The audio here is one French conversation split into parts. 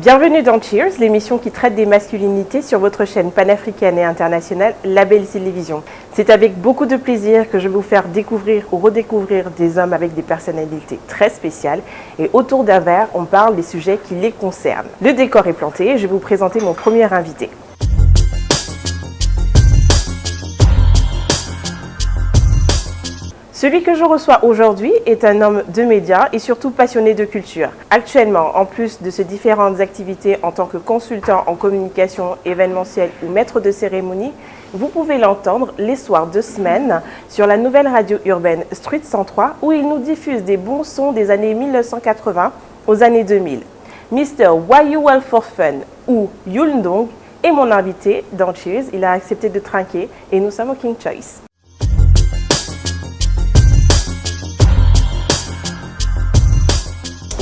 Bienvenue dans Cheers, l'émission qui traite des masculinités sur votre chaîne panafricaine et internationale Label Télévision. C'est avec beaucoup de plaisir que je vais vous faire découvrir ou redécouvrir des hommes avec des personnalités très spéciales. Et autour d'un verre, on parle des sujets qui les concernent. Le décor est planté et je vais vous présenter mon premier invité. Celui que je reçois aujourd'hui est un homme de médias et surtout passionné de culture. Actuellement, en plus de ses différentes activités en tant que consultant en communication événementielle ou maître de cérémonie, vous pouvez l'entendre les soirs de semaine sur la nouvelle radio urbaine Street 103 où il nous diffuse des bons sons des années 1980 aux années 2000. Mr. Why You Well For Fun ou Yul Ndong est mon invité dans Cheers. Il a accepté de trinquer et nous sommes au King Choice.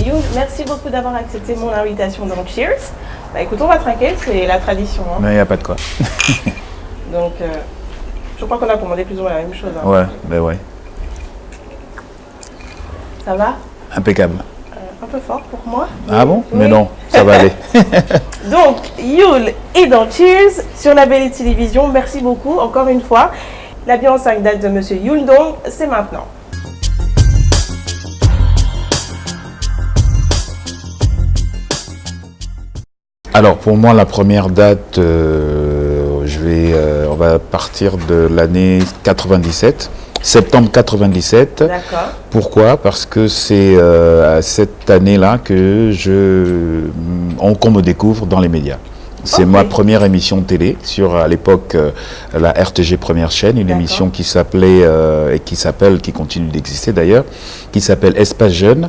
Yul, merci beaucoup d'avoir accepté mon invitation dans Cheers. Bah écoute, on va trinquer, c'est la tradition. Hein. Mais il n'y a pas de quoi. Donc, je crois qu'on a commandé plus ou moins la même chose. Hein. Ouais, ben ouais. Ça va? Impeccable. Un peu fort pour moi. Ah bon? Oui. Mais non, ça va aller. Donc, Yul est dans Cheers sur la Label Télévision. Merci beaucoup, encore une fois. La bien en 5 dates de Monsieur Yul Ndong, c'est maintenant. Alors pour moi, la première date, on va partir de l'année 97, septembre 97. D'accord. Pourquoi? Parce que c'est à cette année-là que qu'on me découvre dans les médias. C'est ma première émission télé sur, à l'époque, la RTG Première Chaîne, une émission qui s'appelait, et qui continue d'exister d'ailleurs, qui s'appelle Espace Jeune.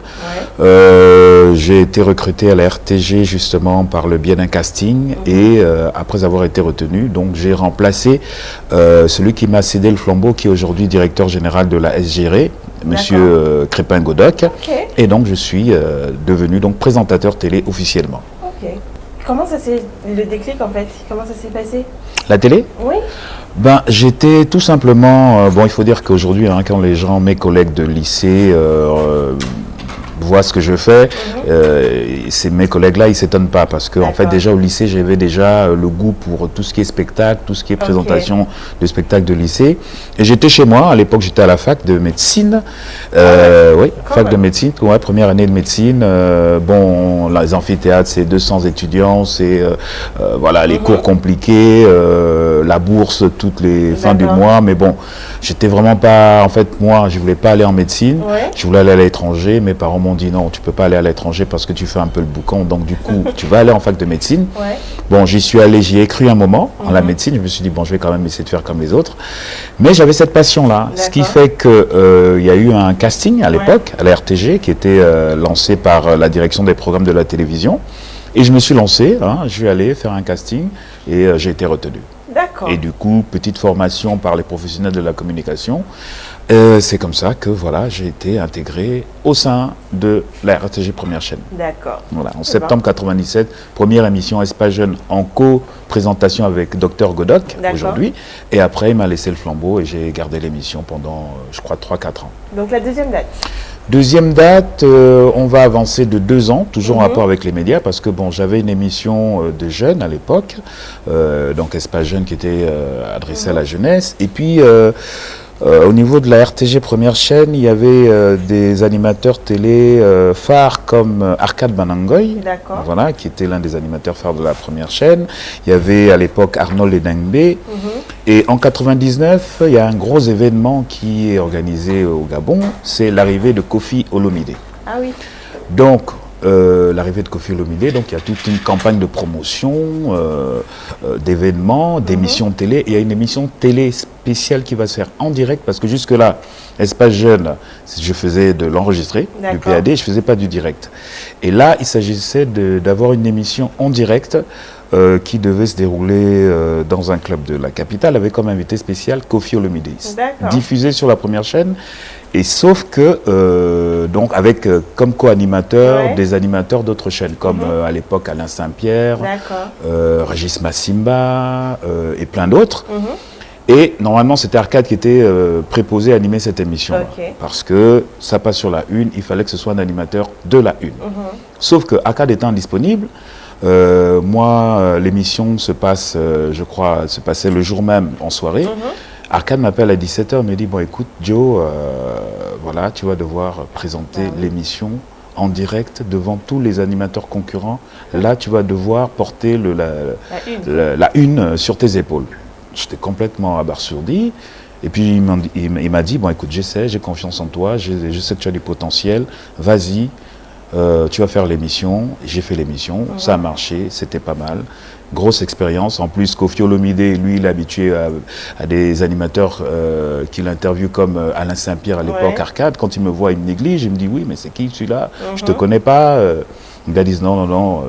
Ouais. J'ai été recruté à la RTG justement par le biais d'un casting et après avoir été retenu, donc j'ai remplacé celui qui m'a cédé le flambeau, qui est aujourd'hui directeur général de la SGRE, Monsieur Crépin-Godoc. Okay. Et donc je suis devenu donc présentateur télé officiellement. Okay. Comment ça s'est, le déclic en fait, comment ça s'est passé? La télé? Oui. Ben, j'étais tout simplement, bon, il faut dire qu'aujourd'hui, hein, quand les gens, mes collègues de lycée, voient ce que je fais, mes collègues-là, ils ne s'étonnent pas parce qu'en fait, déjà au lycée, j'avais déjà le goût pour tout ce qui est spectacle, tout ce qui est présentation de spectacle de lycée. Et j'étais chez moi, à l'époque, j'étais à la fac de médecine. Oui, fac de médecine, ouais, première année de médecine. Bon, les amphithéâtres, c'est 200 étudiants, c'est voilà, les cours compliqués, la bourse toutes les fins du mois. Mais bon, j'étais vraiment pas, en fait, moi, je voulais pas aller en médecine. Je voulais aller à l'étranger. Mes parents m'ont dit non, tu peux pas aller à l'étranger parce que tu fais un peu le boucan, donc du coup tu vas aller en fac de médecine. Bon, j'y suis allé, j'y ai cru un moment en la médecine, je me suis dit bon, je vais quand même essayer de faire comme les autres, mais j'avais cette passion là, ce qui fait que il y a eu un casting à l'époque à la RTG qui était lancé par la direction des programmes de la télévision et je me suis lancé, hein, je suis allé faire un casting et j'ai été retenu. Et du coup, petite formation par les professionnels de la communication. C'est comme ça que voilà, j'ai été intégré au sein de la RTG Première Chaîne. D'accord. Voilà, en septembre 97, première émission Espace Jeune en co-présentation avec Dr Godoc aujourd'hui. Et après, il m'a laissé le flambeau et j'ai gardé l'émission pendant, je crois, 3-4 ans. Donc la deuxième date? Deuxième date, on va avancer de 2 ans, toujours en rapport avec les médias, parce que bon, j'avais une émission de jeunes à l'époque, donc Espace Jeune qui était adressée à la jeunesse. Et puis, au niveau de la RTG Première Chaîne, il y avait des animateurs télé phares comme Arcade Banangoy, voilà, qui était l'un des animateurs phares de la Première Chaîne. Il y avait à l'époque Arnold Edengbe. Et en 99, il y a un gros événement qui est organisé au Gabon, c'est l'arrivée de Koffi Olomide. Ah oui. Donc, l'arrivée de Koffi Olomide, donc il y a toute une campagne de promotion, d'événements, d'émissions télé. Et il y a une émission télé spéciale qui va se faire en direct parce que jusque-là, Espace Jeune, je faisais de l'enregistré, du PAD, je ne faisais pas du direct. Et là, il s'agissait d'avoir une émission en direct qui devait se dérouler dans un club de la capitale avec comme invité spécial Koffi Olomide, diffusé sur la Première Chaîne. Et sauf que, donc avec comme co-animateurs des animateurs d'autres chaînes, comme à l'époque Alain Saint-Pierre, Régis Massimba et plein d'autres. Et normalement, c'était Arcade qui était préposé à animer cette émission. Parce que ça passe sur la une, il fallait que ce soit un animateur de la une. Sauf que Arcade étant indisponible, Moi, l'émission se passe, je crois, se passait le jour même en soirée. Arcade m'appelle à 17h, me dit, bon écoute Joe, voilà, tu vas devoir présenter l'émission en direct devant tous les animateurs concurrents. Là, tu vas devoir porter la une sur tes épaules. J'étais complètement abasourdi. Et puis il m'a dit, bon écoute, j'essaie, j'ai confiance en toi, je sais que tu as du potentiel, vas-y, tu vas faire l'émission. J'ai fait l'émission, ça a marché, c'était pas mal. Grosse expérience. En plus, Kofi Olomide, lui, il est habitué à des animateurs qu'il interviewe comme Alain Saint-Pierre à l'époque, Arcade. Quand il me voit, il me néglige. Il me dit, oui, mais c'est qui celui-là? Je te connais pas. Les gars disent, non,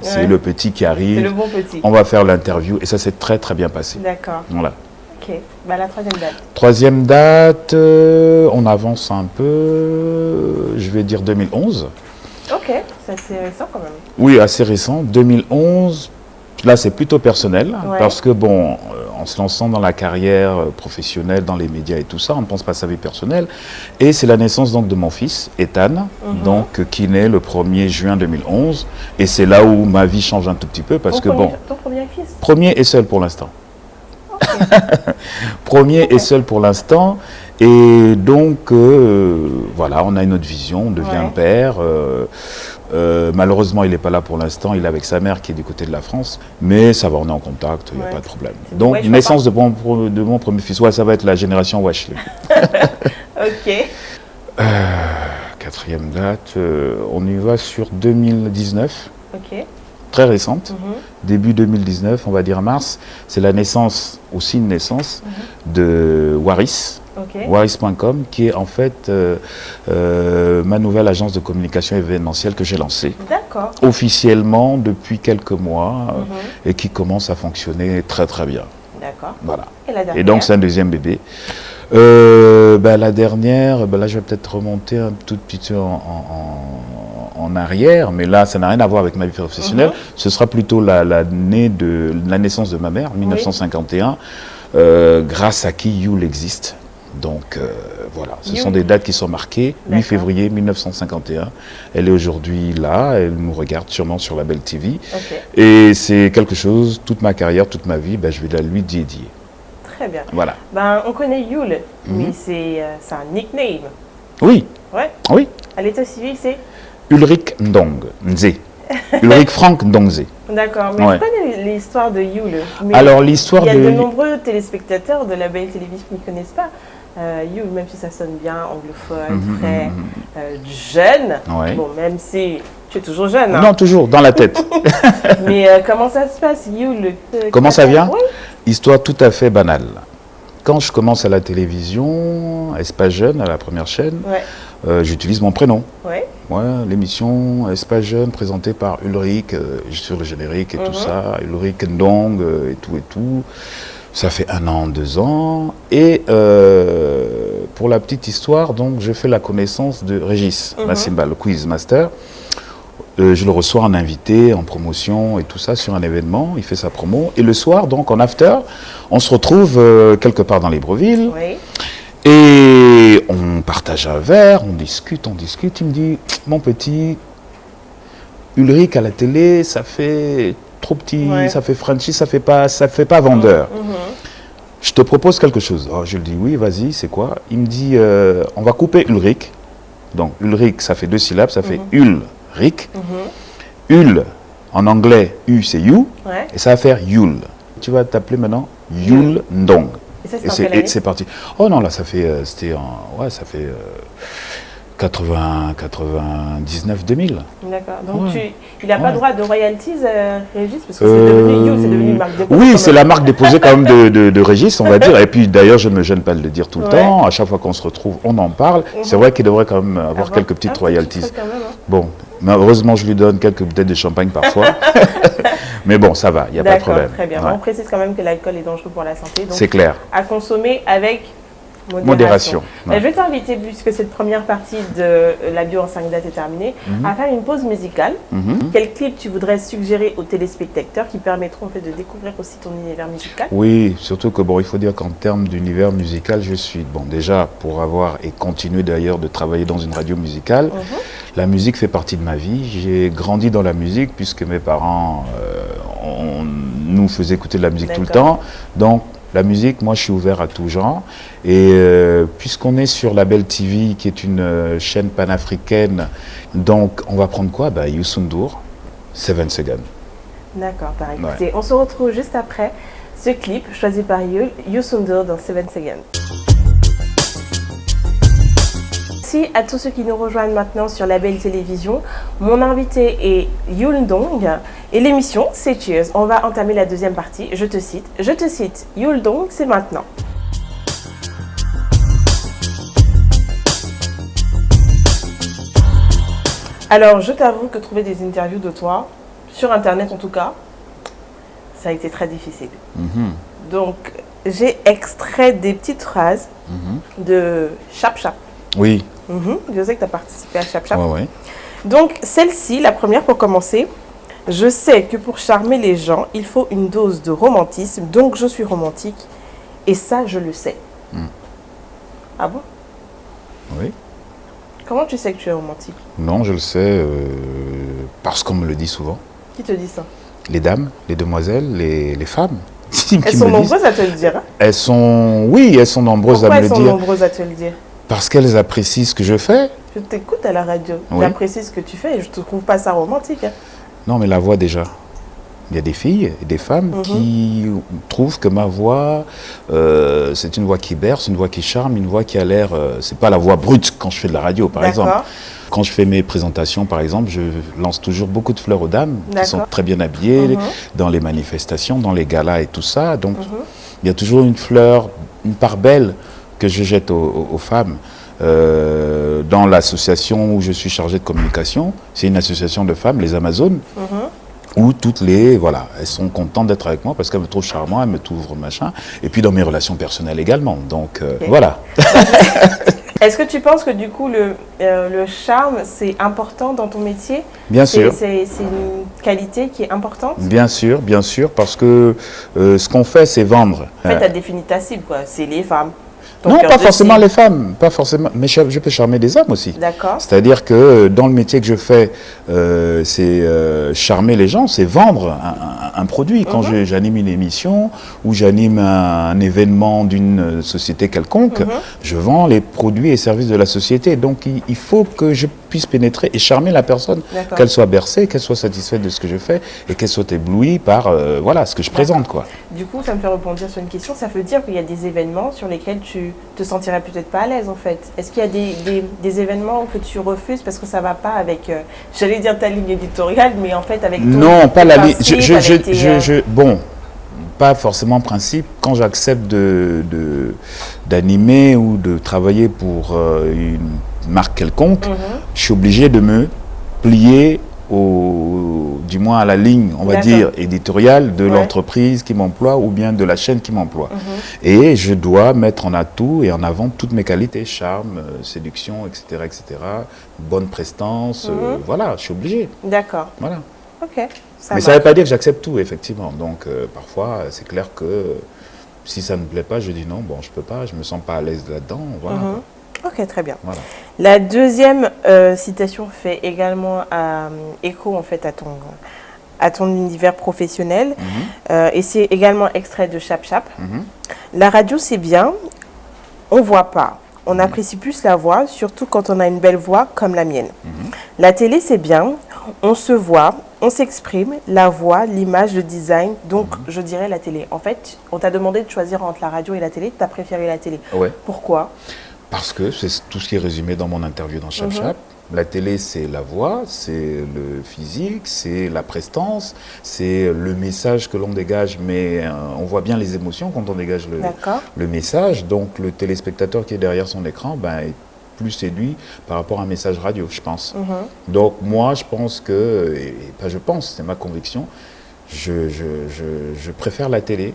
c'est le petit qui arrive. C'est le bon petit. On va faire l'interview. Et ça s'est très, très bien passé. D'accord. Voilà. Ok. Bah, la troisième date. Troisième date, on avance un peu, je vais dire 2011. Ok, c'est assez récent quand même. Oui, assez récent. 2011. Là, c'est plutôt personnel, parce que, bon, en se lançant dans la carrière professionnelle, dans les médias et tout ça, on ne pense pas à sa vie personnelle. Et c'est la naissance donc de mon fils, Ethan, donc, qui naît le 1er juin 2011. Et c'est là où ma vie change un tout petit peu, parce que, bon... Ton premier fils? Premier et seul pour l'instant. Premier et seul pour l'instant. Et donc, voilà, on a une autre vision, on devient père. Malheureusement, il n'est pas là pour l'instant, il est avec sa mère qui est du côté de la France. Mais ça va, on est en contact, il n'y a pas de problème. Donc, naissance de mon premier fils, ça va être la génération Wesley. Ok. Quatrième date, on y va sur 2019. Ok. Très récente, début 2019, on va dire mars. C'est la naissance, aussi une naissance, de Waris. Waris.com, qui est en fait ma nouvelle agence de communication événementielle que j'ai lancée officiellement depuis quelques mois et qui commence à fonctionner très très bien. D'accord. Voilà. Et la dernière? Et donc c'est un deuxième bébé. La dernière, là je vais peut-être remonter un tout petit peu en arrière, mais là ça n'a rien à voir avec ma vie professionnelle. Ce sera plutôt la naissance de ma mère, 1951, grâce à qui Yule existe. Donc voilà, ce sont des dates qui sont marquées. 8 février 1951. Elle est aujourd'hui là, elle nous regarde sûrement sur la Belle TV. Et c'est quelque chose, toute ma carrière, toute ma vie, je vais la lui dédier. Très bien. Voilà. On connaît Yule, mais c'est un nickname. Oui. Ouais. Oui. À l'état civil, c'est Ulrich Ndong, Nze. Ulrich Frank Ndongze. D'accord, mais je connais l'histoire de Yule. Alors l'histoire il y a de nombreux téléspectateurs de la Belle Télévision qui ne connaissent pas. Yule, même si ça sonne bien, anglophone, très jeune. Bon, même si tu es toujours jeune. Non, toujours, dans la tête. Mais comment ça se passe, Yule? Comment ça vient? Histoire tout à fait banale. Quand je commence à la télévision, Espace Jeune, à la première chaîne, j'utilise mon prénom. L'émission Espace Jeune, présentée par Ulrich, sur le générique et tout ça, Ulrich Ndong et tout. Ça fait 1 an, 2 ans. Et pour la petite histoire, donc, je fais la connaissance de Régis Massimba, le quiz master. Je le reçois en invité, en promotion et tout ça sur un événement. Il fait sa promo. Et le soir, donc en after, on se retrouve quelque part dans Libreville. Et on partage un verre, on discute. Il me dit, mon petit, Ulrich à la télé, ça fait trop petit, ça fait Frenchy, ça fait pas vendeur. Je te propose quelque chose. Oh, je lui dis oui, vas-y, c'est quoi? Il me dit, on va couper Ulrich. Donc Ulrich, ça fait 2 syllabes, ça fait Ulrich. Ul, en anglais, U c'est you, et ça va faire Yule. Tu vas t'appeler maintenant Yule Ndong. Et c'est parti. Oh non, là, ça fait, ça fait 99, 2000. D'accord. Donc, il n'a pas droit de royalties, Régis, parce que c'est devenu une marque déposée. Oui, c'est la marque déposée quand même de Régis, on va dire. Et puis, d'ailleurs, je ne me gêne pas de le dire tout le temps. À chaque fois qu'on se retrouve, on en parle. C'est vrai qu'il devrait quand même avoir quelques petites royalties. Bon, mais heureusement, je lui donne quelques bouteilles de champagne parfois. Mais bon, ça va, il n'y a pas de problème. Très bien. On précise quand même que l'alcool est dangereux pour la santé. C'est clair. À consommer avec modération. Je vais t'inviter, puisque cette première partie de la bio en 5 dates est terminée, à faire une pause musicale. Quel clip tu voudrais suggérer aux téléspectateurs qui permettront en fait de découvrir aussi ton univers musical? Oui, surtout que il faut dire qu'en termes d'univers musical, je suis déjà pour avoir et continuer d'ailleurs de travailler dans une radio musicale. La musique fait partie de ma vie. J'ai grandi dans la musique puisque mes parents nous faisaient écouter de la musique tout le temps. Donc, la musique, moi, je suis ouvert à tout genre. Et puisqu'on est sur la Belle TV, qui est une chaîne panafricaine, donc on va prendre quoi? Youssou N'Dour, 7 Seconds. D'accord, écoutez, on se retrouve juste après ce clip choisi par Youssou N'Dour dans 7 Seconds. Merci à tous ceux qui nous rejoignent maintenant sur la Belle Télévision. Mon invité est Youssou N'Dour et l'émission c'est Cheers. On va entamer la deuxième partie. Je te cite, Youssou N'Dour, c'est maintenant. Alors, je t'avoue que trouver des interviews de toi, sur Internet en tout cas, ça a été très difficile. Donc, j'ai extrait des petites phrases de Chap Chap. Oui. Je sais que tu as participé à Chap Chap. Ouais. Donc, celle-ci, la première pour commencer. Je sais que pour charmer les gens, il faut une dose de romantisme, donc je suis romantique. Et ça, je le sais. Ah bon? Oui. Comment tu sais que tu es romantique? Non, je le sais parce qu'on me le dit souvent. Qui te dit ça? Les dames, les demoiselles, les femmes. Elles sont nombreuses à te le dire, hein? Elles sont nombreuses à me le dire. Pourquoi elles sont nombreuses à te le dire? Parce qu'elles apprécient ce que je fais. Je t'écoute à la radio. Oui. J'apprécie ce que tu fais et je ne trouve pas ça romantique. Hein. Non, mais la voix déjà. Il y a des filles et des femmes qui trouvent que ma voix, c'est une voix qui berce, une voix qui charme, une voix qui a l'air... c'est pas la voix brute quand je fais de la radio, par exemple. Quand je fais mes présentations, par exemple, je lance toujours beaucoup de fleurs aux dames qui sont très bien habillées dans les manifestations, dans les galas et tout ça. Donc, il y a toujours une fleur, une part belle que je jette aux femmes. Dans l'association où je suis chargé de communication, c'est une association de femmes, les Amazones, où toutes les, voilà, elles sont contentes d'être avec moi parce qu'elles me trouvent charmant, elles me trouvent machin. Et puis dans mes relations personnelles également. Donc, voilà. Est-ce que tu penses que du coup, le charme, c'est important dans ton métier? Bien sûr. C'est une qualité qui est importante? Bien sûr, parce que ce qu'on fait, c'est vendre. En fait, tu as défini ta cible, quoi. C'est les femmes. Non, pas forcément les femmes, pas forcément, mais je peux charmer des hommes aussi. D'accord. C'est-à-dire que dans le métier que je fais, c'est charmer les gens, c'est vendre un produit. Quand j'anime une émission ou j'anime un événement d'une société quelconque, je vends les produits et services de la société. Donc il faut que je puisse pénétrer et charmer la personne, qu'elle soit bercée, qu'elle soit satisfaite de ce que je fais et qu'elle soit éblouie par voilà, ce que je présente, quoi. Du coup, ça me fait rebondir sur une question. Ça veut dire qu'il y a des événements sur lesquels tu te sentirais peut-être pas à l'aise, en fait. Est-ce qu'il y a des événements que tu refuses parce que ça va pas avec, j'allais dire ta ligne éditoriale, mais en fait avec ton... Non, pas la ligne. Bon, pas forcément principe. Quand j'accepte d'animer ou de travailler pour une marque quelconque, je suis obligé de me plier du moins à la ligne, on va dire, éditoriale de l'entreprise qui m'emploie ou bien de la chaîne qui m'emploie. Et je dois mettre en atout et en avant toutes mes qualités, charme, séduction, etc., etc., bonne prestance, voilà, je suis obligé. D'accord. Voilà. Ok. Mais ça ne veut pas dire que j'accepte tout, effectivement. Donc, parfois, c'est clair que si ça ne me plaît pas, je dis non, bon, je ne peux pas, je ne me sens pas à l'aise là-dedans, voilà. Ok, très bien. Voilà. La deuxième citation fait également écho en fait à ton univers professionnel et c'est également extrait de Chap Chap. La radio c'est bien, on voit pas. On apprécie plus la voix, surtout quand on a une belle voix comme la mienne. La télé c'est bien, on se voit, on s'exprime, la voix, l'image, le design, donc je dirais la télé. En fait, on t'a demandé de choisir entre la radio et la télé, tu as préféré la télé. Ouais. Pourquoi? Parce que c'est tout ce qui est résumé dans mon interview dans Chap Chap. La télé, c'est la voix, c'est le physique, c'est la prestance, c'est le message que l'on dégage, mais on voit bien les émotions quand on dégage le message. Donc le téléspectateur qui est derrière son écran est plus séduit par rapport à un message radio, je pense. Donc moi, je pense que, et pas je pense, c'est ma conviction, je préfère la télé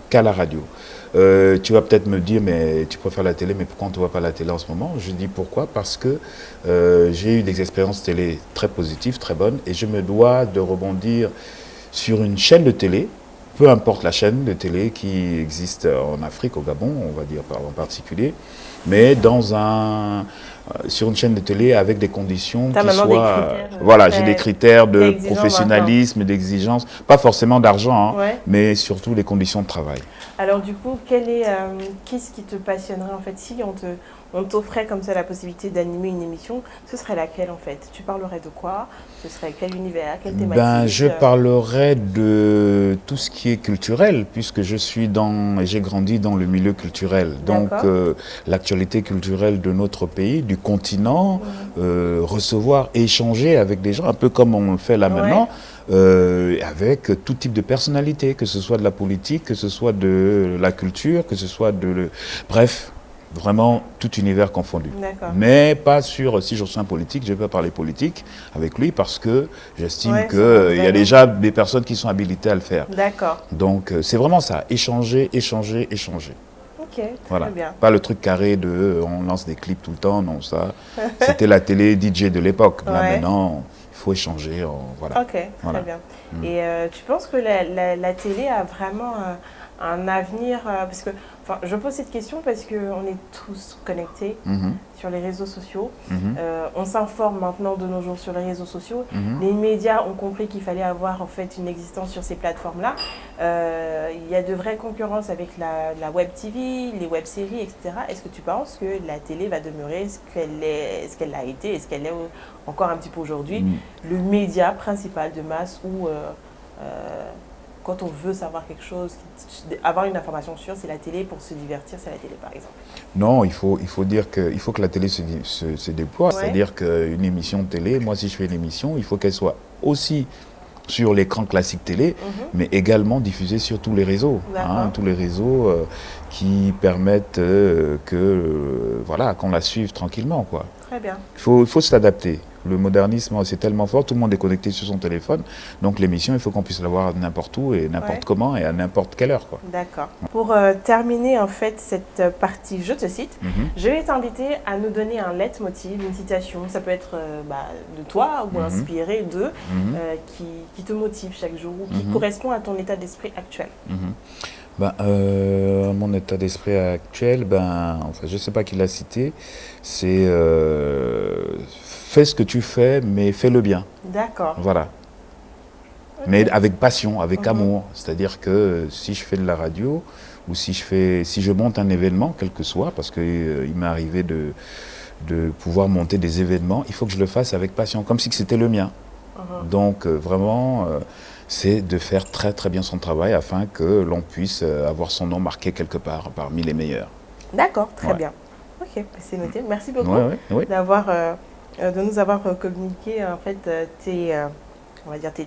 qu'à la radio. Tu vas peut-être me dire, mais tu préfères la télé, mais pourquoi on ne voit pas la télé en ce moment? Je dis pourquoi, parce que j'ai eu des expériences télé très positives, très bonnes, et je me dois de rebondir sur une chaîne de télé, peu importe la chaîne de télé qui existe en Afrique, au Gabon, on va dire en particulier, mais dans un sur une chaîne de télé avec des conditions T'as qui maintenant soient... des critères, voilà, j'ai des critères de exigeants professionnalisme, d'exigence, pas forcément d'argent, hein, Ouais. mais surtout les conditions de travail. Alors du coup, qu'est-ce qui te passionnerait en fait si on t'offrait comme ça la possibilité d'animer une émission, ce serait laquelle en fait? Tu parlerais de quoi? Ce serait quel univers, quelle thématique? Ben, je parlerai de tout ce qui est culturel, puisque j'ai grandi dans le milieu culturel. Donc, l'actualité culturelle de notre pays, du continent, recevoir, échanger avec des gens, un peu comme on le fait là maintenant, avec tout type de personnalité, que ce soit de la politique, que ce soit de la culture, que ce soit bref, vraiment tout univers confondu. Mais pas sur, si je suis un politique, je peux parler politique avec lui parce que j'estime qu'il y a déjà des personnes qui sont habilitées à le faire. D'accord. Donc c'est vraiment ça, échanger. Ok, voilà. très bien. Pas le truc carré de on lance des clips tout le temps, non, ça. C'était la télé DJ de l'époque. Là maintenant, il faut échanger. Voilà. Ok, très bien. Et tu penses que la télé a vraiment un avenir parce que, enfin, je pose cette question parce qu'on est tous connectés sur les réseaux sociaux. On s'informe maintenant de nos jours sur les réseaux sociaux. Les médias ont compris qu'il fallait avoir en fait une existence sur ces plateformes-là. Il y a de vraies concurrences avec la web TV, les web séries, etc. Est-ce que tu penses que la télé va demeurer ce qu'elle a été, est-ce qu'elle est encore un petit peu aujourd'hui, le média principal de masse où quand on veut savoir quelque chose, avoir une information sûre, c'est la télé, pour se divertir, c'est la télé par exemple? Non, il faut dire qu'il faut que la télé se déploie. C'est-à-dire qu'une émission de télé, moi si je fais une émission, il faut qu'elle soit aussi sur l'écran classique télé, mais également diffusée sur tous les réseaux. Tous les réseaux qui permettent qu'on la suive tranquillement, quoi. Très bien. Il faut s'adapter. Le modernisme, c'est tellement fort, tout le monde est connecté sur son téléphone. Donc l'émission, il faut qu'on puisse l'avoir n'importe où et n'importe comment et à n'importe quelle heure, quoi. D'accord. Pour terminer en fait cette partie, je te cite, je vais t'inviter à nous donner un leitmotiv, une citation. Ça peut être de toi ou inspiré d'eux, qui te motive chaque jour ou qui correspond à ton état d'esprit actuel. Mon état d'esprit actuel, je ne sais pas qui l'a cité, c'est fais ce que tu fais, mais fais-le bien. D'accord. Voilà. Okay. Mais avec passion, avec amour. C'est-à-dire que si je fais de la radio ou si je monte un événement, quel que soit, parce qu'il m'est arrivé de pouvoir monter des événements, il faut que je le fasse avec passion, comme si c'était le mien. Donc vraiment, c'est de faire très très bien son travail afin que l'on puisse avoir son nom marqué quelque part parmi les meilleurs. D'accord, très bien. Ok, c'est noté. Merci beaucoup de nous avoir communiqué en fait tes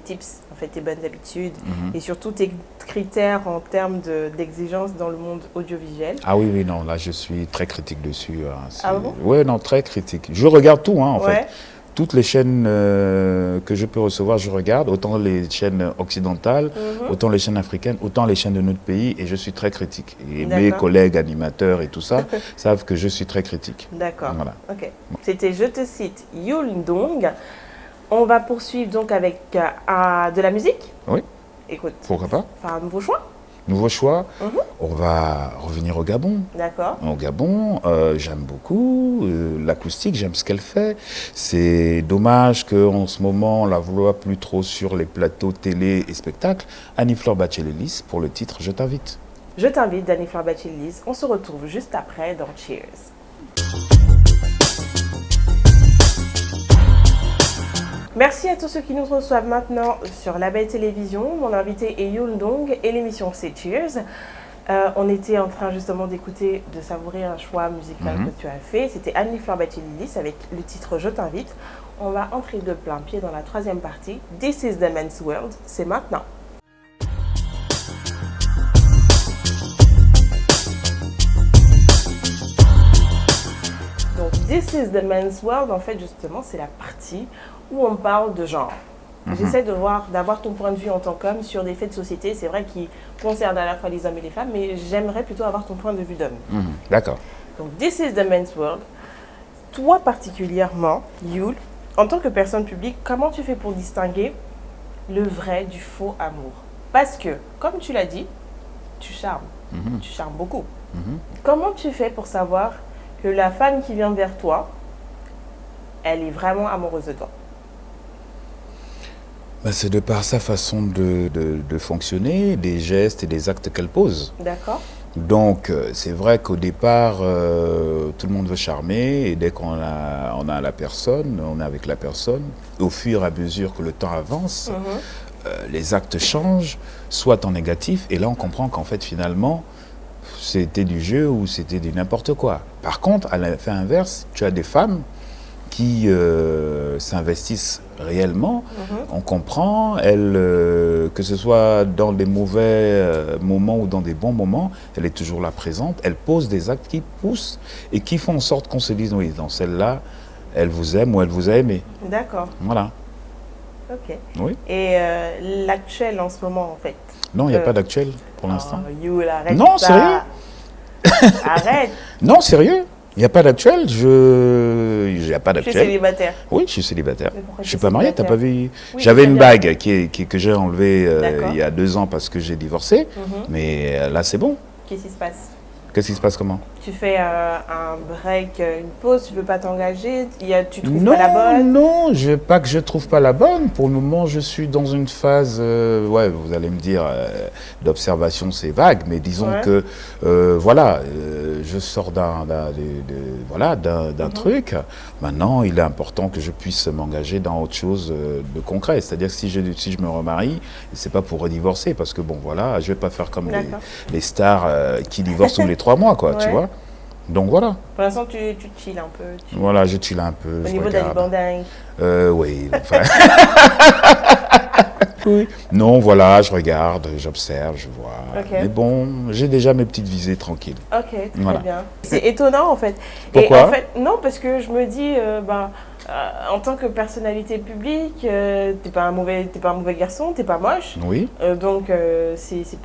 tips, en fait tes bonnes habitudes et surtout tes critères en termes d'exigence dans le monde audiovisuel. Ah oui, non, là je suis très critique dessus. Ah bon? Oui, non, très critique. Je regarde tout, en fait. Toutes les chaînes que je peux recevoir, je regarde, autant les chaînes occidentales, autant les chaînes africaines, autant les chaînes de notre pays, et je suis très critique. Et mes collègues animateurs et tout ça savent que je suis très critique. D'accord. Voilà. Ok. C'était, je te cite, Yul Ndong. On va poursuivre donc avec de la musique. Oui. Écoute. Pourquoi pas? Enfin, un nouveau choix. Nouveau choix, on va revenir au Gabon. D'accord. Au Gabon, j'aime beaucoup l'acoustique, j'aime ce qu'elle fait. C'est dommage qu'en ce moment, on ne la voit plus trop sur les plateaux télé et spectacles. Annie-Fleur Bachelet-Lys pour le titre « Je t'invite ». Je t'invite d'Annie-Fleur Bachelet-Lys. On se retrouve juste après dans Cheers. Merci à tous ceux qui nous reçoivent maintenant sur La Belle Télévision. Mon invité est Yul Ndong et l'émission c'est Cheers. On était en train justement d'écouter, de savourer un choix musical que tu as fait. C'était Annie-Fleur Bachelet-Lys avec le titre Je t'invite. On va entrer de plein pied dans la troisième partie. This is the Men's World. C'est maintenant. Donc This is the Men's World, en fait justement c'est la partie où on parle de genre. J'essaie d'avoir ton point de vue en tant qu'homme sur des faits de société, c'est vrai, qui concernent à la fois les hommes et les femmes, mais j'aimerais plutôt avoir ton point de vue d'homme. D'accord. Donc, This is the Men's World. Toi particulièrement, Yul, en tant que personne publique, comment tu fais pour distinguer le vrai du faux amour? Parce que, comme tu l'as dit, tu charmes. Tu charmes beaucoup. Comment tu fais pour savoir que la femme qui vient vers toi elle est vraiment amoureuse de toi? Ben, c'est de par sa façon de fonctionner, des gestes et des actes qu'elle pose. D'accord. Donc, c'est vrai qu'au départ, tout le monde veut charmer, et dès qu'on a la personne, on est avec la personne, au fur et à mesure que le temps avance, les actes changent, soit en négatif, et là on comprend qu'en fait finalement, c'était du jeu ou c'était du n'importe quoi. Par contre, à l'effet inverse, tu as des femmes qui s'investissent réellement, on comprend, elles, que ce soit dans des mauvais moments ou dans des bons moments, elle est toujours là présente, elle pose des actes qui poussent et qui font en sorte qu'on se dise, oui, dans celle-là, elle vous aime ou elle vous a aimé. D'accord. Voilà. Ok. Oui. Et l'actuel en ce moment, en fait? Non, il n'y a pas d'actuel pour l'instant. Oh, Yul, arrête Non, ça. sérieux? Arrête. Non, sérieux? Il n'y a pas d'actuel, il n'y a pas Je suis d'actuel. célibataire. Oui, je suis célibataire. Mais pourquoi Je tu suis es pas marié, t'as célibataire? pas vu? Oui, J'avais je une sais bague que j'ai enlevée D'accord. il y a 2 ans parce que j'ai divorcé, mais là c'est bon. Qu'est-ce qui se passe? Qu'est-ce qui se passe comment? Tu fais un break, une pause, tu veux pas t'engager, tu trouves Non, pas la bonne? non, pas que je trouve pas la bonne. Pour le moment, je suis dans une phase, ouais, vous allez me dire, d'observation, c'est vague, mais disons Ouais. que, voilà, je sors voilà, d'un truc. Maintenant, il est important que je puisse m'engager dans autre chose de concret. C'est-à-dire que si je me remarie, c'est pas pour redivorcer, parce que bon, voilà, je vais pas faire comme D'accord. les stars qui divorcent tous les 3 mois, quoi, tu Ouais. vois. Donc voilà. Pour l'instant, tu chill un peu. Voilà, je chill un peu. Au je niveau de la regarde. libandingue. Oui, enfin. Oui. Non, voilà, je regarde, j'observe, je vois. Ok. Mais bon, j'ai déjà mes petites visées tranquilles. Ok, très Voilà. bien. C'est étonnant en fait. Pourquoi? Et en fait, non, parce que je me dis, en tant que personnalité publique, t'es pas un mauvais garçon, t'es pas moche. Oui. Donc c'est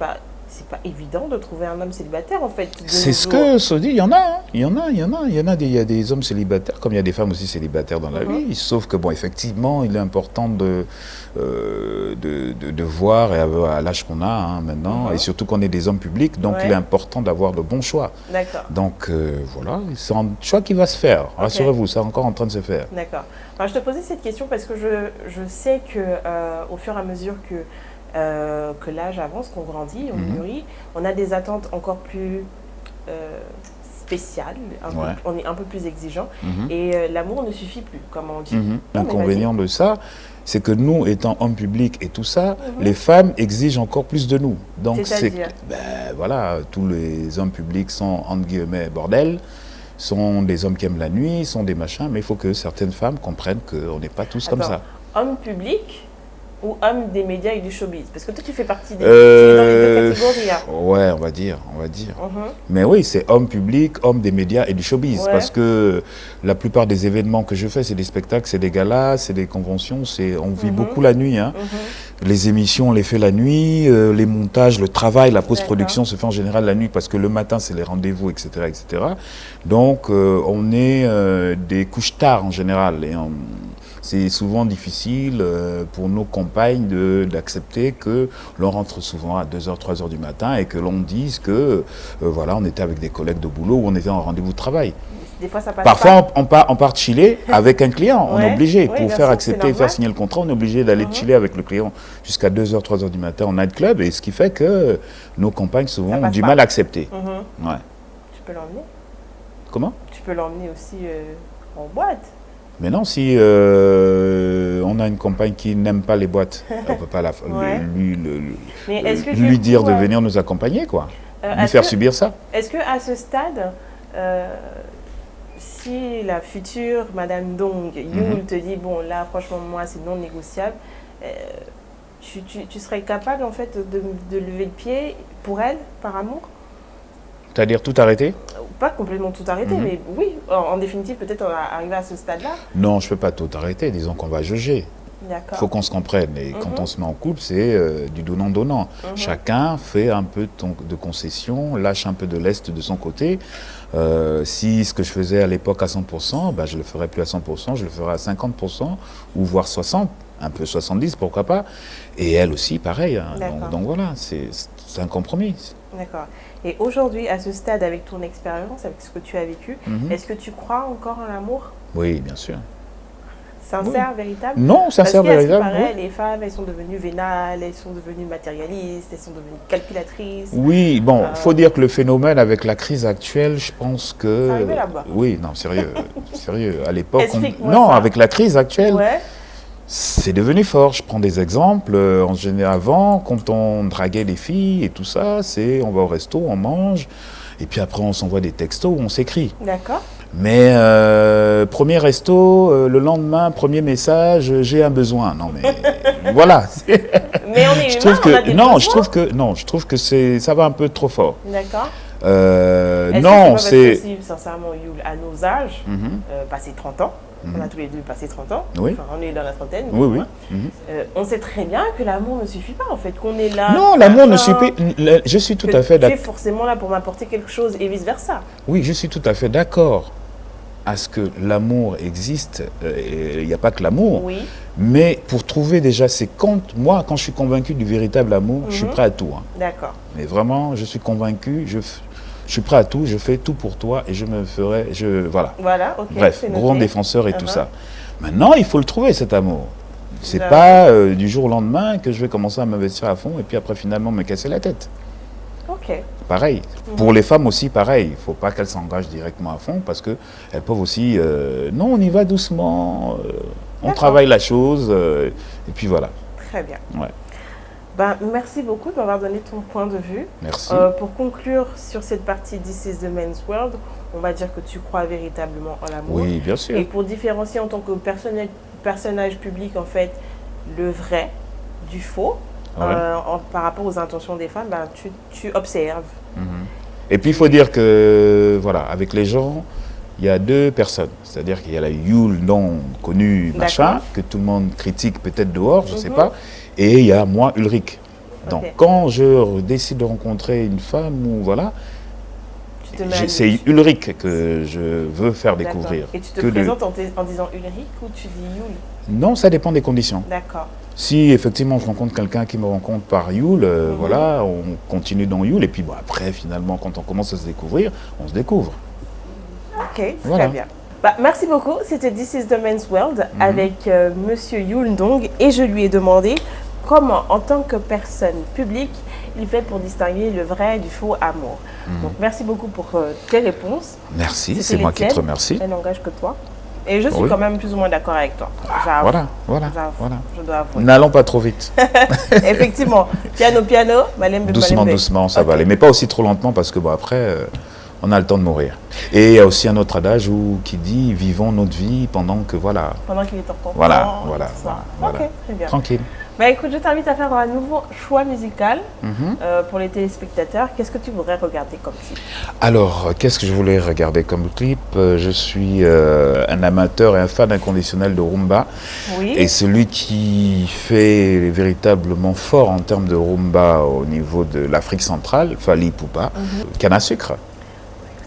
pas évident de trouver un homme célibataire en fait. de C'est nos ce jours. que se dit, il y en a, hein. Il y a des hommes célibataires, comme il y a des femmes aussi célibataires dans la vie. Sauf que bon, effectivement, il est important de voir, et à l'âge qu'on a hein, maintenant, et surtout qu'on est des hommes publics, donc Ouais. il est important d'avoir de bons choix. D'accord. Donc voilà, c'est un choix qui va se faire. Rassurez-vous, c'est encore en train de se faire. D'accord. Alors, je te posais cette question parce que je sais que au fur et à mesure que l'âge avance, qu'on grandit, on mûrit, on a des attentes encore plus spéciales, Ouais. on est un peu plus exigeant et l'amour ne suffit plus, comme on dit. Non, mais L'inconvénient de ça, c'est que nous, étant hommes publics et tout ça, les femmes exigent encore plus de nous. Donc, C'est-à-dire voilà, tous les hommes publics sont, entre guillemets, bordel, sont des hommes qui aiment la nuit, sont des machins, mais il faut que certaines femmes comprennent qu'on n'est pas tous comme Attends, ça. homme public ou homme des médias et du showbiz? Parce que toi, tu fais partie tu es dans les deux catégories. Hein. Ouais, on va dire. Mais oui, c'est homme public, homme des médias et du showbiz. Ouais. Parce que la plupart des événements que je fais, c'est des spectacles, c'est des galas, c'est des conventions. On vit beaucoup la nuit. Hein. Les émissions, on les fait la nuit. Les montages, le travail, la post-production se fait en général la nuit parce que le matin, c'est les rendez-vous, etc. etc. Donc, on est des couches tard en général. Et c'est souvent difficile pour nos compagnes d'accepter que l'on rentre souvent à 2h, 3h du matin et que l'on dise que voilà, on était avec des collègues de boulot ou on était en rendez-vous de travail. Des fois, ça passe Parfois, pas. on part chiller avec un client. On Ouais, est obligé. oui, Pour bien faire sûr, accepter c'est et faire normal. signer le contrat, on est obligé d'aller chiller avec le client jusqu'à 2h, 3h du matin en night club. Et ce qui fait que nos compagnes souvent Ça ont passe du pas. mal à accepter. Ouais. Tu peux l'emmener. Comment? Tu peux l'emmener aussi en boîte. Mais non, si on a une compagne qui n'aime pas les boîtes, on ne peut pas Ouais. Mais est-ce que lui du dire coup, de venir nous accompagner, quoi. Lui est-ce faire que- subir ça. Est-ce qu'à ce stade, si la future Madame Dong, Yul, te dit, bon, là, franchement, moi, c'est non négociable, tu serais capable, en fait, de lever le pied pour elle, par amour? C'est-à-dire tout arrêter? Pas complètement tout arrêter, mais oui, en définitive, peut-être arriver à ce stade-là. Non, je ne peux pas tout arrêter. Disons qu'on va juger. Il D'accord. faut qu'on se comprenne. Et quand on se met en couple, c'est du donnant-donnant. Chacun fait un peu de concession, lâche un peu de lest de son côté. Si ce que je faisais à l'époque à 100%, bah, je ne le ferai plus à 100%, je le ferai à 50%, ou voire 60%, un peu 70%, pourquoi pas. Et elle aussi, pareil. Hein. Donc voilà, c'est un compromis. D'accord. Et aujourd'hui, à ce stade, avec ton expérience, avec ce que tu as vécu, est-ce que tu crois encore en l'amour? Oui, bien sûr. Sincère, véritable? Non, sincère, véritable. Parce qu'il paraît, les femmes, elles sont devenues vénales, elles sont devenues matérialistes, elles sont devenues calculatrices. Oui, bon, il faut dire que le phénomène avec la crise actuelle, je pense que... C'est arrivé là-bas. Oui, non, sérieux, sérieux. À l'époque, Explique-moi ça. avec la crise actuelle, Ouais. c'est devenu fort. Je prends des exemples. En général, avant, quand on draguait les filles et tout ça, on va au resto, on mange, et puis après on s'envoie des textos où on s'écrit. D'accord. Mais premier resto, le lendemain, premier message, j'ai un besoin. Non mais voilà. Mais on est humain, on a des besoins. Je trouve que ça va un peu trop fort. D'accord. Non, c'est possible, sincèrement, Youl, à nos âges, passé 30 ans, on a tous les deux passé 30 ans, Oui. enfin, on est dans la trentaine, Oui, oui. on sait très bien que l'amour ne suffit pas, en fait, qu'on est là. Non, l'amour ne suffit pas. Je suis tout à fait Tu es d'accord. forcément là pour m'apporter quelque chose et vice-versa. Oui, je suis tout à fait d'accord à ce que l'amour existe. Il n'y a pas que l'amour. Oui. Mais pour trouver déjà ces comptes, moi, quand je suis convaincu du véritable amour, je suis prêt à tout. Hein. D'accord. Mais vraiment, je suis convaincu, je suis prêt à tout, je fais tout pour toi et je me ferai. Voilà. Voilà, ok. Bref, c'est noté. grand défenseur et tout Uh-huh. ça. Maintenant, il faut le trouver, cet amour. C'est D'accord. pas du jour au lendemain que je vais commencer à m'investir à fond et puis après, finalement, me casser la tête. Ok. Pareil. Pour les femmes aussi, pareil. Il ne faut pas qu'elles s'engagent directement à fond parce qu'elles peuvent aussi... non, on y va doucement, on D'accord. travaille la chose, et puis voilà. Très bien. Ouais. Ben, merci beaucoup de m'avoir donné ton point de vue. Merci. Pour conclure sur cette partie This is the Men's World, on va dire que tu crois véritablement en l'amour. Oui, bien sûr. Et pour différencier en tant que personnage public, en fait, le vrai du faux, Ouais. par rapport aux intentions des femmes, ben, tu observes. Et puis, il faut dire que, voilà, avec les gens, il y a deux personnes. C'est-à-dire qu'il y a la Youl non connue, machin, D'accord. que tout le monde critique peut-être dehors, je ne sais pas. Et il y a moi, Ulrich. Donc, Ok. quand je décide de rencontrer une femme, ou voilà, Tu te mets à c'est nu. Ulrich que je veux faire D'accord. découvrir. Et tu te Que présentes en disant Ulrich ou tu dis Youl? Non, ça dépend des conditions. D'accord. Si effectivement je rencontre quelqu'un qui me rencontre par Youl, voilà, on continue dans Youl. Et puis bon, après, finalement, quand on commence à se découvrir, on se découvre. Ok, Voilà. très bien. Bah, merci beaucoup. C'était This is the Men's World avec Monsieur Youl Ndong et je lui ai demandé comment, en tant que personne publique, il fait pour distinguer le vrai du faux amour. Donc, merci beaucoup pour tes réponses. Merci, C'était c'est moi les qui te tiennes. remercie. Elle n'engage que toi. Et je suis Oui. quand même plus ou moins d'accord avec toi. J'avoue. Voilà. Je dois avouer. N'allons pas trop vite. Effectivement. Piano, malembe, Doucement, malembe. doucement, ça Ok. va aller. Mais pas aussi trop lentement parce que bon, après, on a le temps de mourir. Et il y a aussi un autre adage qui dit vivons notre vie pendant que voilà. Pendant qu'il est encore temps. Voilà, tout voilà, ça. voilà. Ok, très bien. Tranquille. Bah écoute, je t'invite à faire un nouveau choix musical pour les téléspectateurs. Qu'est-ce que tu voudrais regarder comme clip? Alors, qu'est-ce que je voulais regarder comme clip? Je suis un amateur et un fan inconditionnel de rumba. Oui. Et celui qui fait véritablement fort en termes de rumba au niveau de l'Afrique centrale, Fally Ipupa, Canne à sucre.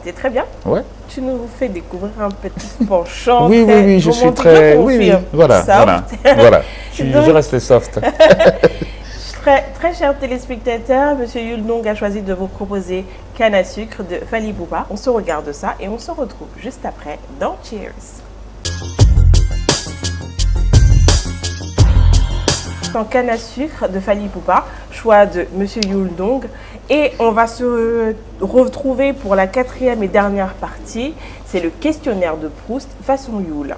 C'est très bien. Ouais. Tu nous fais découvrir un petit penchant. Oui, très oui, je suis romantique, très... je Oui, oui, confirme. voilà, Ça, voilà. Donc- Je reste soft. Très chers téléspectateurs, Monsieur Youl Ndong a choisi de vous proposer Canne à sucre de Fally Ipupa. On se regarde ça et on se retrouve juste après dans Cheers. En Canne à sucre de Fally Ipupa, choix de Monsieur Youl Ndong. Et on va se retrouver pour la quatrième et dernière partie. C'est le questionnaire de Proust façon Youl.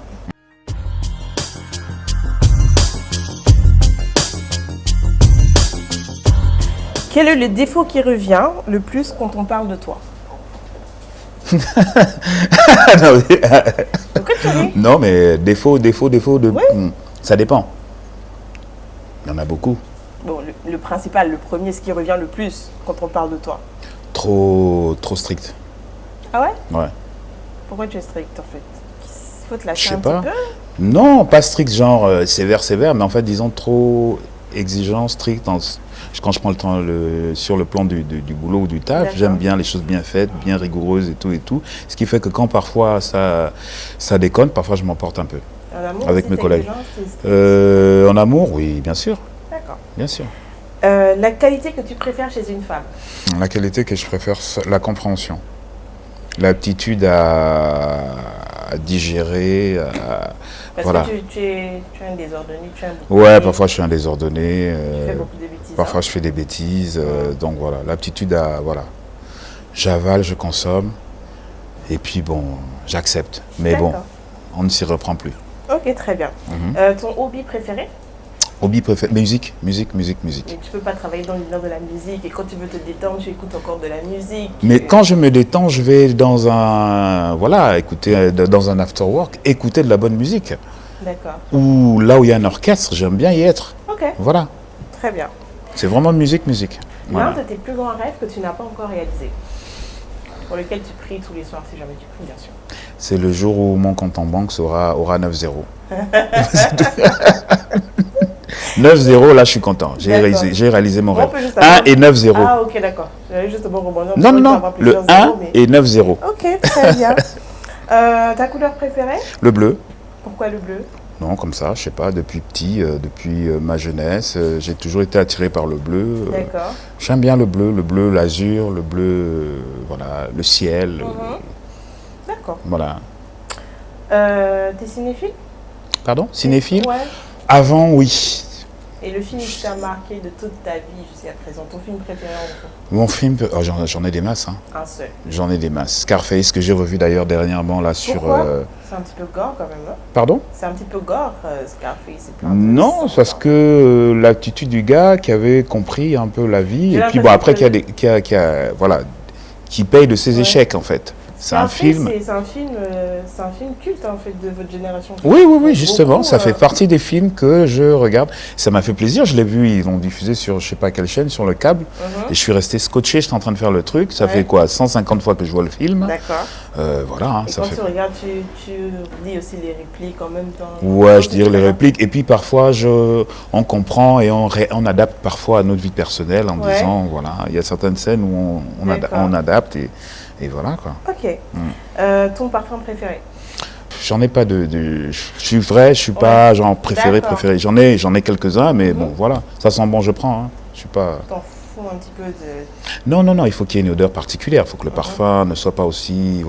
Quel est le défaut qui revient le plus quand on parle de toi? Pourquoi tu ris? Non, mais défaut de... Ça dépend. Il y en a beaucoup. Bon, le principal, le premier, ce qui revient le plus quand on parle de toi. Trop strict. Ah ouais? Ouais. Pourquoi tu es strict en fait? Faut te Je lâcher sais un pas. petit peu? Non, pas strict, genre sévère, mais en fait, disons trop exigeant, strict. Quand je prends le temps sur le plan du boulot ou du taf, D'accord. j'aime bien les choses bien faites, bien rigoureuses et tout. Ce qui fait que quand parfois ça déconne, parfois je m'emporte un peu. En amour, Avec aussi, mes t'es collègues. exigeant, t'es strict. En amour, oui, bien sûr. D'accord. Bien sûr. La qualité que tu préfères chez une femme? La qualité que je préfère, c'est la compréhension. L'aptitude à à digérer. Parce voilà. que tu es un désordonné, tu aimes beaucoup. Ouais, parfois je suis un désordonné. Tu fais beaucoup de bêtises. Parfois je fais des bêtises. Donc voilà, l'aptitude à. Voilà. J'avale, je consomme. Et puis bon, j'accepte. Mais bon, on ne s'y reprend plus. Ok, très bien. Ton hobby préféré? Hobby préféré, musique. Mais tu peux pas travailler dans l'univers de la musique et quand tu veux te détendre, tu écoutes encore de la musique. Mais quand je me détends, je vais dans un, écouter dans un after work, écouter de la bonne musique. D'accord. Ou là où il y a un orchestre, j'aime bien y être. Ok. Voilà. Très bien. C'est vraiment musique. L'un de tes plus grands rêves que tu n'as pas encore réalisé, pour lequel tu pries tous les soirs, si jamais tu pries, bien sûr. C'est le jour où mon compte en banque aura 9-0. 9-0, là je suis content. J'ai réalisé mon rêve. 1 et 9-0. Ah ok, d'accord. J'avais justement rebondir. Non, le 1 et 9-0. Ok, très bien. Ta couleur préférée? Le bleu. Pourquoi le bleu? Non, comme ça, je sais pas, depuis petit, depuis ma jeunesse, j'ai toujours été attiré par le bleu. D'accord. J'aime bien le bleu, l'azur, le bleu, voilà, le ciel. D'accord. Voilà. T'es cinéphile? Pardon? Cinéphile? Ouais. Avant, oui. Et le film qui t'a marqué de toute ta vie jusqu'à présent, ton film préféré en gros? Mon film, j'en ai des masses. Hein. Un seul. J'en ai des masses. Scarface, que j'ai revu d'ailleurs dernièrement là sur... Pourquoi c'est un petit peu gore quand même, non? Pardon? C'est un petit peu gore, Scarface. Non, c'est parce que l'attitude du gars qui avait compris un peu la vie, et puis bon, après qui paye de ses échecs en fait. C'est un film. C'est un film culte en fait de votre génération. Oui, justement, beaucoup, ça fait partie des films que je regarde. Ça m'a fait plaisir, je l'ai vu, ils l'ont diffusé sur je sais pas quelle chaîne, sur le câble, et je suis resté scotché, j'étais en train de faire le truc. Ça fait quoi, 150 fois que je vois le film. D'accord. Voilà. Hein, et ça quand fait... tu regardes, tu lis aussi les répliques en même temps. Ouais, je dis les répliques, et puis parfois on comprend et on adapte parfois à notre vie personnelle en disant voilà, il y a certaines scènes où on adapte et voilà quoi. Ok. Ton parfum préféré? J'en ai pas je suis pas genre préféré. J'en ai quelques-uns, mais bon voilà, ça sent bon, je prends. Hein. Je suis pas. T'en fous un petit peu de. Non, il faut qu'il y ait une odeur particulière. Il faut que le parfum ne soit pas aussi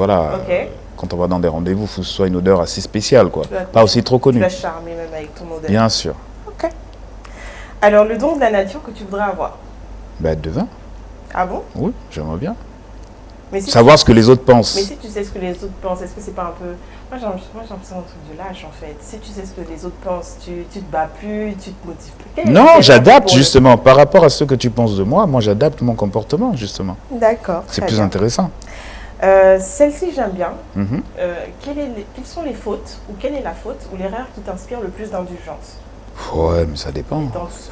quand on va dans des rendez-vous, il faut que ce soit une odeur assez spéciale quoi, pas aussi trop connue. Tu vas charmer même avec ton odeur. Bien sûr. Ok. Alors le don de la nature que tu voudrais avoir? Devin. Ah bon? Oui, j'aimerais bien. Mais si savoir ce que les autres pensent. Mais si tu sais ce que les autres pensent, est-ce que c'est pas un peu... Moi j'ai l'impression d'un truc de lâche en fait. Si tu sais ce que les autres pensent, tu te bats plus, tu te motives plus. Non, j'adapte justement. Par rapport à ce que tu penses de moi, j'adapte mon comportement justement. D'accord. C'est plus intéressant. Celle-ci j'aime bien. Quelles sont les fautes, ou quelle est la faute ou l'erreur qui t'inspire le plus d'indulgence? Ouais, mais ça dépend.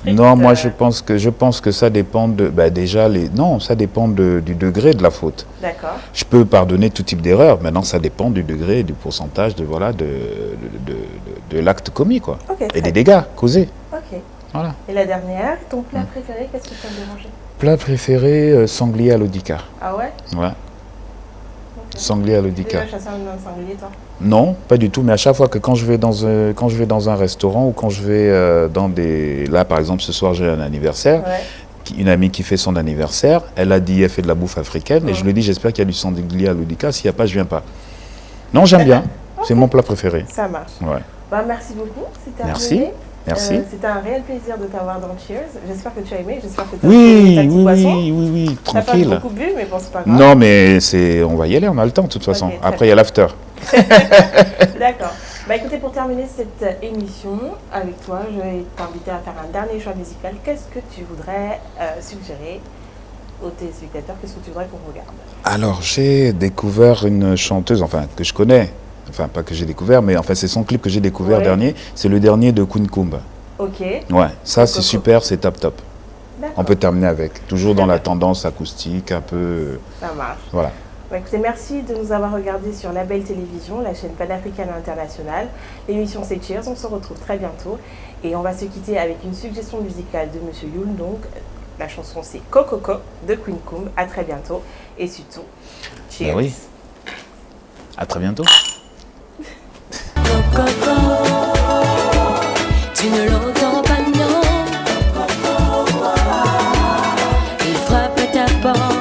Non, moi je pense que ça dépend de ça dépend du degré de la faute. D'accord. Je peux pardonner tout type d'erreur. Maintenant, ça dépend du degré et du pourcentage de l'acte commis quoi. Et des dégâts causés. Ok. Voilà. Et la dernière, ton plat préféré, qu'est-ce que tu aimes manger? Plat préféré, sanglier à l'Odica. Ah ouais? Ouais. Sanglier à l'Odica. Tu vas chasser un sanglier, toi? Non, pas du tout. Mais à chaque fois que quand je vais dans un restaurant ou quand je vais dans des... Là, par exemple, ce soir, j'ai un anniversaire. Une amie qui fait son anniversaire, elle fait de la bouffe africaine. Et je lui dis, j'espère qu'il y a du sanglier à l'Odica. S'il n'y a pas, je ne viens pas. Non, j'aime bien. C'est mon plat préféré. Ça marche. Ouais. Merci beaucoup. Merci. Merci. C'était un réel plaisir de t'avoir dans Cheers. J'espère que tu as aimé. J'espère que tu as aimé ta petite boisson. Oui, tranquille. Tu n'as pas beaucoup bu, mais bon, c'est pas grave. Non, mais on va y aller, on a le temps de toute façon. Après, il y a l'after. D'accord. Écoutez, pour terminer cette émission avec toi, je vais t'inviter à faire un dernier choix musical. Qu'est-ce que tu voudrais suggérer aux téléspectateurs? Qu'est-ce que tu voudrais qu'on regarde? Alors, j'ai découvert une chanteuse, que je connais. Enfin, pas que j'ai découvert, mais c'est son clip que j'ai découvert dernier. C'est le dernier de Queen Kumb. Ok. Ouais, ça c'est super, c'est top. On peut terminer avec. Toujours dans la tendance acoustique, un peu... Ça marche. Voilà. Écoutez, merci de nous avoir regardés sur La Belle Télévision, la chaîne panafricaine internationale. L'émission c'est Cheers, on se retrouve très bientôt. Et on va se quitter avec une suggestion musicale de Monsieur Youl. Donc, la chanson c'est Coco de Queen Kumb. À très bientôt. Et surtout, Cheers. Oui. À très bientôt. Tu ne l'entends pas, non. Il frappe à ta porte.